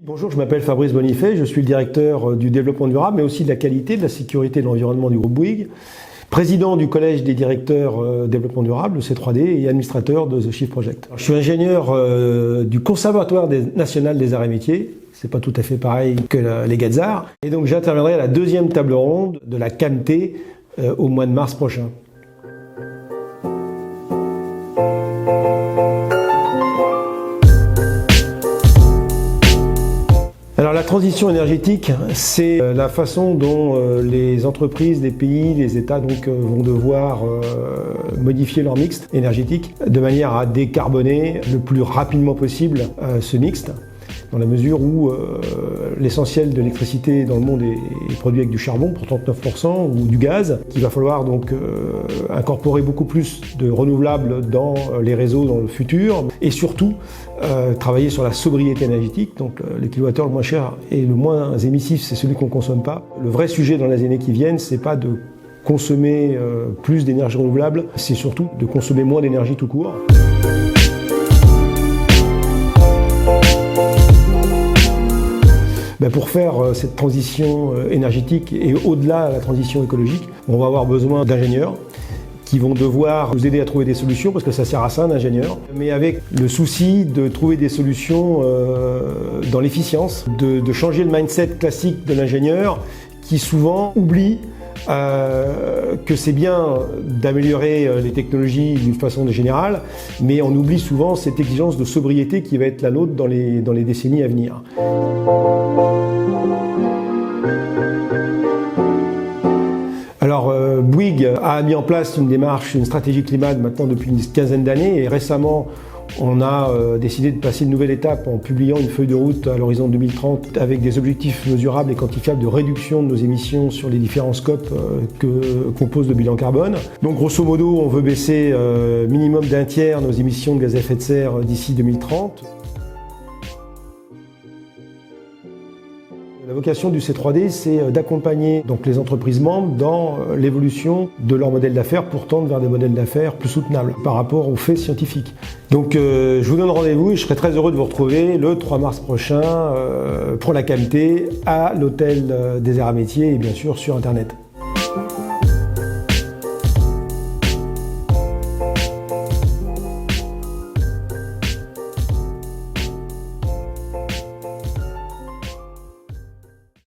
Bonjour, je m'appelle Fabrice Bonifay, je suis le directeur du développement durable, mais aussi de la qualité, de la sécurité et de l'environnement du groupe Bouygues, président du collège des directeurs développement durable, le C3D, et administrateur de The Shift Project. Je suis ingénieur du Conservatoire national des arts et métiers, c'est pas tout à fait pareil que les Gazards, et donc j'interviendrai à la deuxième table ronde de la CAMT au mois de mars prochain. Alors la transition énergétique, c'est la façon dont les entreprises, les pays, les États vont devoir modifier leur mix énergétique de manière à décarboner le plus rapidement possible ce mix, dans la mesure où l'essentiel de l'électricité dans le monde est produit avec du charbon pour 39% ou du gaz, qu'il va falloir donc incorporer beaucoup plus de renouvelables dans les réseaux dans le futur, et surtout travailler sur la sobriété énergétique. Donc les kilowattheures le moins cher et le moins émissif, c'est celui qu'on ne consomme pas. Le vrai sujet dans les années qui viennent, c'est pas de consommer plus d'énergie renouvelable, c'est surtout de consommer moins d'énergie tout court. Pour faire cette transition énergétique et au-delà de la transition écologique, on va avoir besoin d'ingénieurs qui vont devoir nous aider à trouver des solutions, parce que ça sert à ça un ingénieur, mais avec le souci de trouver des solutions dans l'efficience, de changer le mindset classique de l'ingénieur qui souvent oublie que c'est bien d'améliorer les technologies d'une façon générale, mais on oublie souvent cette exigence de sobriété qui va être la nôtre dans les décennies à venir. Alors Bouygues a mis en place une démarche, une stratégie climat maintenant depuis une quinzaine d'années, et récemment on a décidé de passer une nouvelle étape en publiant une feuille de route à l'horizon 2030 avec des objectifs mesurables et quantifiables de réduction de nos émissions sur les différents scopes que compose le bilan carbone. Donc grosso modo, on veut baisser minimum d'un tiers nos émissions de gaz à effet de serre d'ici 2030. La vocation du C3D, c'est d'accompagner donc les entreprises membres dans l'évolution de leur modèle d'affaires pour tendre vers des modèles d'affaires plus soutenables par rapport aux faits scientifiques. Donc je vous donne rendez-vous et je serai très heureux de vous retrouver le 3 mars prochain pour la CAMT à l'hôtel des Arts et Métiers et bien sûr sur Internet.